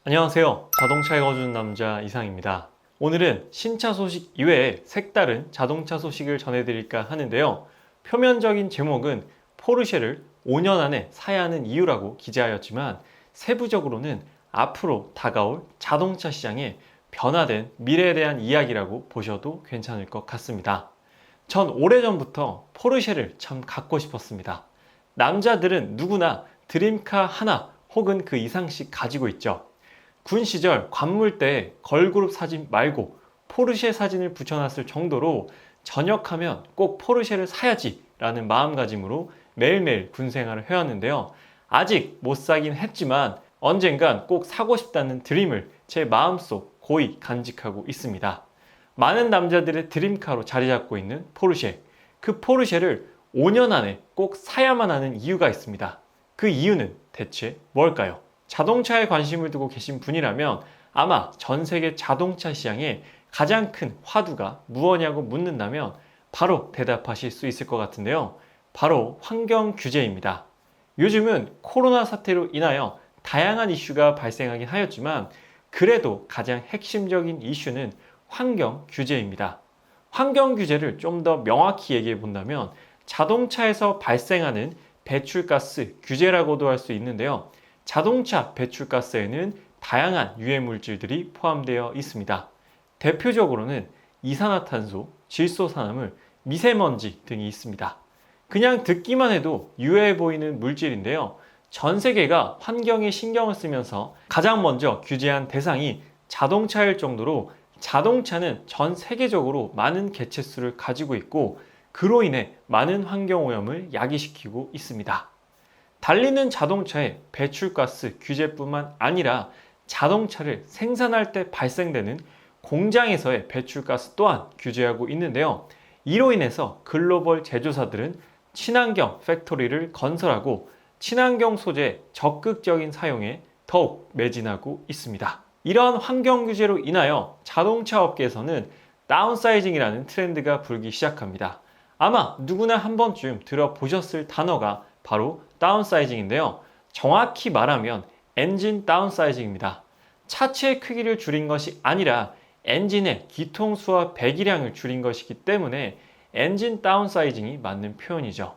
안녕하세요. 자동차에 거주는 남자 이상입니다. 오늘은 신차 소식 이외에 색다른 자동차 소식을 전해드릴까 하는데요. 표면적인 제목은 포르쉐를 5년 안에 사야 하는 이유라고 기재하였지만 세부적으로는 앞으로 다가올 자동차 시장의 변화된 미래에 대한 이야기라고 보셔도 괜찮을 것 같습니다. 전 오래전부터 포르쉐를 참 갖고 싶었습니다. 남자들은 누구나 드림카 하나 혹은 그 이상씩 가지고 있죠. 군 시절 관물대에 걸그룹 사진 말고 포르쉐 사진을 붙여놨을 정도로 전역하면 꼭 포르쉐를 사야지 라는 마음가짐으로 매일매일 군 생활을 해왔는데요. 아직 못 사긴 했지만 언젠간 꼭 사고 싶다는 드림을 제 마음속 고이 간직하고 있습니다. 많은 남자들의 드림카로 자리 잡고 있는 포르쉐. 그 포르쉐를 5년 안에 꼭 사야만 하는 이유가 있습니다. 그 이유는 대체 뭘까요? 자동차에 관심을 두고 계신 분이라면 아마 전 세계 자동차 시장에 가장 큰 화두가 무엇냐고 묻는다면 바로 대답하실 수 있을 것 같은데요. 바로 환경 규제입니다. 요즘은 코로나 사태로 인하여 다양한 이슈가 발생하긴 하였지만 그래도 가장 핵심적인 이슈는 환경 규제입니다. 환경 규제를 좀 더 명확히 얘기해 본다면 자동차에서 발생하는 배출가스 규제라고도 할 수 있는데요. 자동차 배출가스에는 다양한 유해 물질들이 포함되어 있습니다. 대표적으로는 이산화탄소, 질소산화물, 미세먼지 등이 있습니다. 그냥 듣기만 해도 유해해 보이는 물질인데요. 전 세계가 환경에 신경을 쓰면서 가장 먼저 규제한 대상이 자동차일 정도로 자동차는 전 세계적으로 많은 개체수를 가지고 있고 그로 인해 많은 환경오염을 야기시키고 있습니다. 달리는 자동차의 배출가스 규제뿐만 아니라 자동차를 생산할 때 발생되는 공장에서의 배출가스 또한 규제하고 있는데요. 이로 인해서 글로벌 제조사들은 친환경 팩토리를 건설하고 친환경 소재 적극적인 사용에 더욱 매진하고 있습니다. 이러한 환경 규제로 인하여 자동차 업계에서는 다운사이징이라는 트렌드가 불기 시작합니다. 아마 누구나 한 번쯤 들어보셨을 단어가 바로 다운사이징인데요. 정확히 말하면 엔진 다운사이징입니다. 차체의 크기를 줄인 것이 아니라 엔진의 기통수와 배기량을 줄인 것이기 때문에 엔진 다운사이징이 맞는 표현이죠.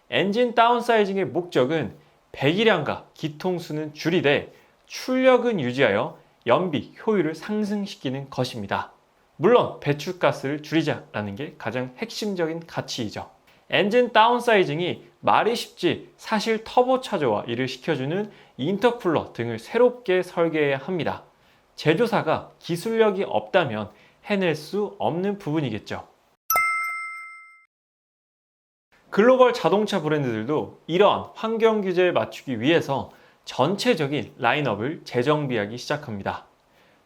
엔진 다운사이징의 목적은 배기량과 기통수는 줄이되 출력은 유지하여 연비, 효율을 상승시키는 것입니다. 물론 배출가스를 줄이자라는 게 가장 핵심적인 가치이죠. 엔진 다운사이징이 말이 쉽지 사실 터보차저와 이를 시켜주는 인터쿨러 등을 새롭게 설계해야 합니다. 제조사가 기술력이 없다면 해낼 수 없는 부분이겠죠. 글로벌 자동차 브랜드들도 이러한 환경 규제에 맞추기 위해서 전체적인 라인업을 재정비하기 시작합니다.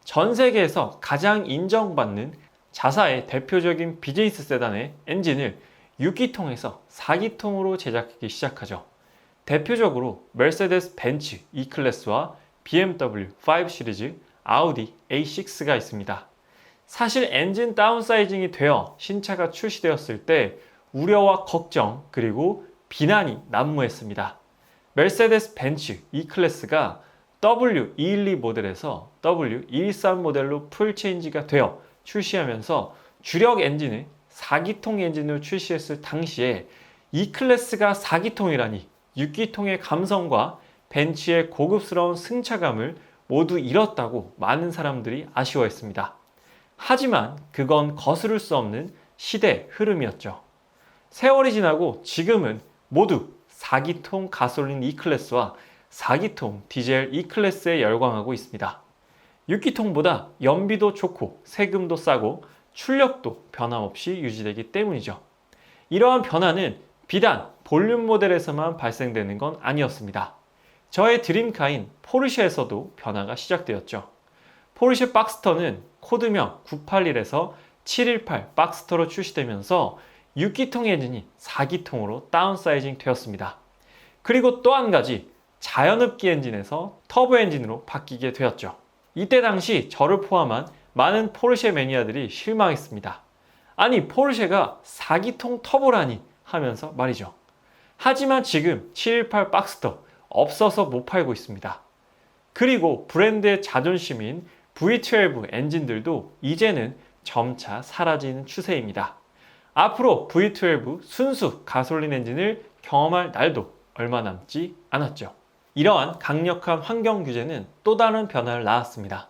전 세계에서 가장 인정받는 자사의 대표적인 비즈니스 세단의 엔진을 6기통에서 4기통으로 제작하기 시작하죠. 대표적으로 메르세데스 벤츠 E클래스와 BMW 5 시리즈, 아우디 A6가 있습니다. 사실 엔진 다운사이징이 되어 신차가 출시되었을 때 우려와 걱정 그리고 비난이 난무했습니다. 메르세데스 벤츠 E클래스가 W212 모델에서 W213 모델로 풀체인지가 되어 출시하면서 주력 엔진을 4기통 엔진으로 출시했을 당시에 E클래스가 4기통이라니 6기통의 감성과 벤츠의 고급스러운 승차감을 모두 잃었다고 많은 사람들이 아쉬워했습니다. 하지만 그건 거스를 수 없는 시대의 흐름이었죠. 세월이 지나고 지금은 모두 4기통 가솔린 E클래스와 4기통 디젤 E클래스에 열광하고 있습니다. 6기통보다 연비도 좋고 세금도 싸고 출력도 변함없이 유지되기 때문이죠. 이러한 변화는 비단 볼륨 모델에서만 발생되는 건 아니었습니다. 저의 드림카인 포르쉐에서도 변화가 시작되었죠. 포르쉐 박스터는 코드명 981에서 718 박스터로 출시되면서 6기통 엔진이 4기통으로 다운사이징 되었습니다. 그리고 또 한 가지 자연흡기 엔진에서 터보 엔진으로 바뀌게 되었죠. 이때 당시 저를 포함한 많은 포르쉐 매니아들이 실망했습니다. 아니 포르쉐가 4기통 터보라니 하면서 말이죠. 하지만 지금 718 박스터 없어서 못 팔고 있습니다. 그리고 브랜드의 자존심인 V12 엔진들도 이제는 점차 사라지는 추세입니다. 앞으로 V12 순수 가솔린 엔진을 경험할 날도 얼마 남지 않았죠. 이러한 강력한 환경 규제는 또 다른 변화를 낳았습니다.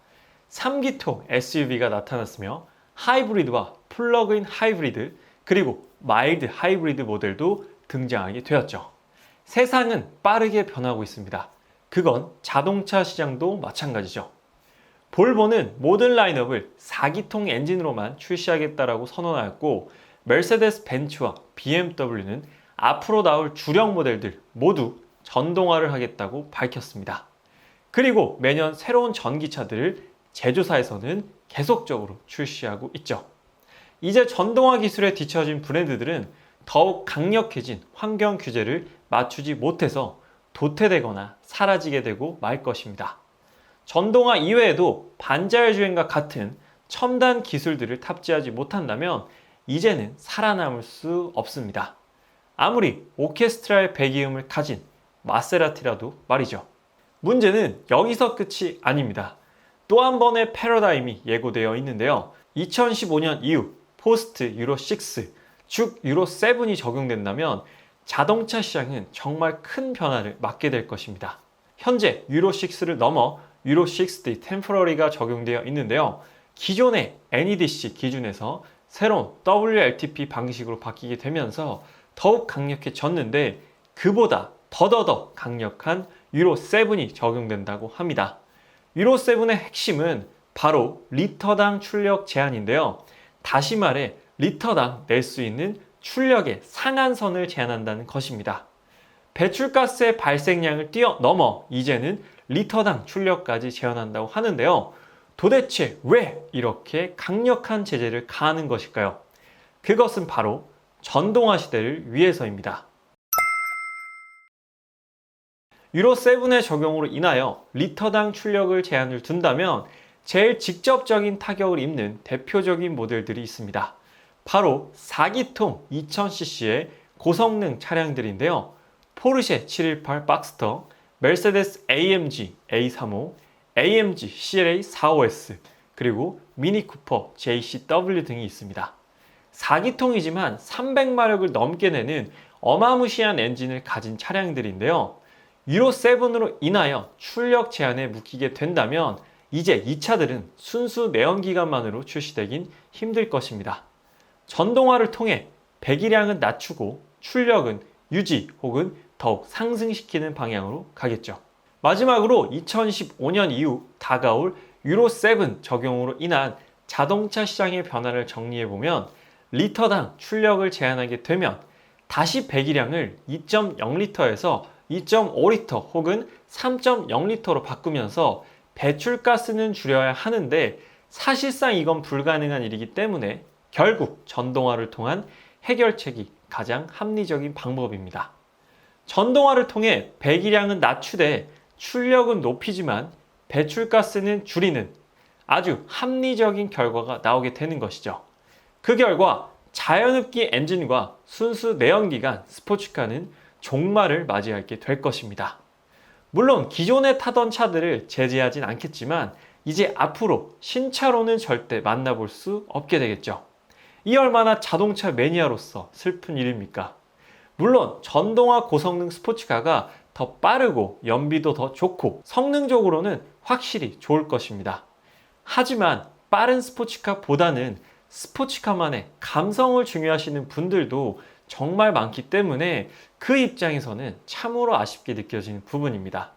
3기통 SUV가 나타났으며 하이브리드와 플러그인 하이브리드 그리고 마일드 하이브리드 모델도 등장하게 되었죠. 세상은 빠르게 변하고 있습니다. 그건 자동차 시장도 마찬가지죠. 볼보는 모든 라인업을 4기통 엔진으로만 출시하겠다라고 선언하였고 메르세데스 벤츠와 BMW는 앞으로 나올 주력 모델들 모두 전동화를 하겠다고 밝혔습니다. 그리고 매년 새로운 전기차들을 제조사에서는 계속적으로 출시하고 있죠. 이제 전동화 기술에 뒤처진 브랜드들은 더욱 강력해진 환경 규제를 맞추지 못해서 도태되거나 사라지게 되고 말 것입니다. 전동화 이외에도 반자율 주행과 같은 첨단 기술들을 탑재하지 못한다면 이제는 살아남을 수 없습니다. 아무리 오케스트라의 배기음을 가진 마세라티라도 말이죠. 문제는 여기서 끝이 아닙니다. 또 한 번의 패러다임이 예고되어 있는데요. 2015년 이후 포스트 유로 6, 즉 유로 7이 적용된다면 자동차 시장은 정말 큰 변화를 맞게 될 것입니다. 현재 유로 6를 넘어 유로 6D 템포러리가 적용되어 있는데요. 기존의 NEDC 기준에서 새로운 WLTP 방식으로 바뀌게 되면서 더욱 강력해졌는데 그보다 더더더 강력한 유로 7이 적용된다고 합니다. 유로 7의 핵심은 바로 리터당 출력 제한인데요. 다시 말해 리터당 낼 수 있는 출력의 상한선을 제한한다는 것입니다. 배출가스의 발생량을 뛰어넘어 이제는 리터당 출력까지 제한한다고 하는데요. 도대체 왜 이렇게 강력한 제재를 가하는 것일까요? 그것은 바로 전동화 시대를 위해서입니다. 유로 7의 적용으로 인하여 리터당 출력을 제한을 둔다면 제일 직접적인 타격을 입는 대표적인 모델들이 있습니다. 바로 4기통 2000cc의 고성능 차량들인데요. 포르쉐 718 박스터, 메르세데스 AMG A35, AMG CLA 45S, 그리고 미니 쿠퍼 JCW 등이 있습니다. 4기통이지만 300마력을 넘게 내는 어마무시한 엔진을 가진 차량들인데요. 유로 7으로 인하여 출력 제한에 묶이게 된다면 이제 이 차들은 순수 내연기관만으로 출시되긴 힘들 것입니다. 전동화를 통해 배기량은 낮추고 출력은 유지 혹은 더욱 상승시키는 방향으로 가겠죠. 마지막으로 2015년 이후 다가올 유로 7 적용으로 인한 자동차 시장의 변화를 정리해보면 리터당 출력을 제한하게 되면 다시 배기량을 2.0리터에서 2.5리터 혹은 3.0리터로 바꾸면서 배출가스는 줄여야 하는데 사실상 이건 불가능한 일이기 때문에 결국 전동화를 통한 해결책이 가장 합리적인 방법입니다. 전동화를 통해 배기량은 낮추되 출력은 높이지만 배출가스는 줄이는 아주 합리적인 결과가 나오게 되는 것이죠. 그 결과 자연흡기 엔진과 순수 내연기관 스포츠카는 종말을 맞이하게 될 것입니다. 물론 기존에 타던 차들을 제재하진 않겠지만 이제 앞으로 신차로는 절대 만나볼 수 없게 되겠죠. 이 얼마나 자동차 매니아로서 슬픈 일입니까? 물론 전동화 고성능 스포츠카가 더 빠르고 연비도 더 좋고 성능적으로는 확실히 좋을 것입니다. 하지만 빠른 스포츠카보다는 스포츠카만의 감성을 중요하시는 분들도 정말 많기 때문에 그 입장에서는 참으로 아쉽게 느껴지는 부분입니다.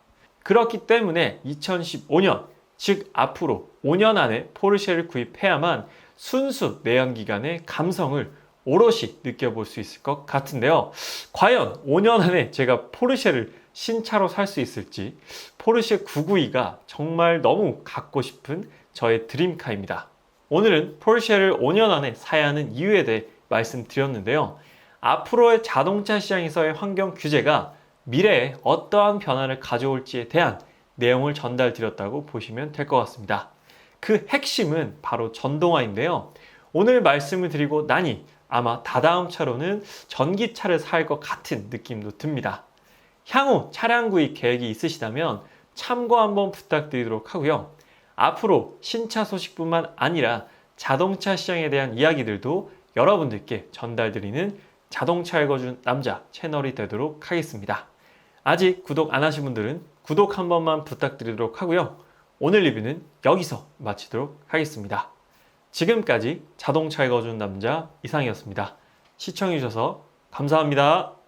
그렇기 때문에 2015년, 즉 앞으로 5년 안에 포르쉐를 구입해야만 순수 내연기관의 감성을 오롯이 느껴볼 수 있을 것 같은데요. 과연 5년 안에 제가 포르쉐를 신차로 살 수 있을지 포르쉐 992가 정말 너무 갖고 싶은 저의 드림카입니다. 오늘은 포르쉐를 5년 안에 사야 하는 이유에 대해 말씀드렸는데요. 앞으로의 자동차 시장에서의 환경 규제가 미래에 어떠한 변화를 가져올지에 대한 내용을 전달드렸다고 보시면 될 것 같습니다. 그 핵심은 바로 전동화인데요. 오늘 말씀을 드리고 나니 아마 다다음 차로는 전기차를 살 것 같은 느낌도 듭니다. 향후 차량 구입 계획이 있으시다면 참고 한번 부탁드리도록 하고요. 앞으로 신차 소식뿐만 아니라 자동차 시장에 대한 이야기들도 여러분들께 전달드리는 자동차 읽어준 남자 채널이 되도록 하겠습니다. 아직 구독 안 하신 분들은 구독 한 번만 부탁드리도록 하고요. 오늘 리뷰는 여기서 마치도록 하겠습니다. 지금까지 자동차 읽어준 남자 이상이었습니다. 시청해주셔서 감사합니다.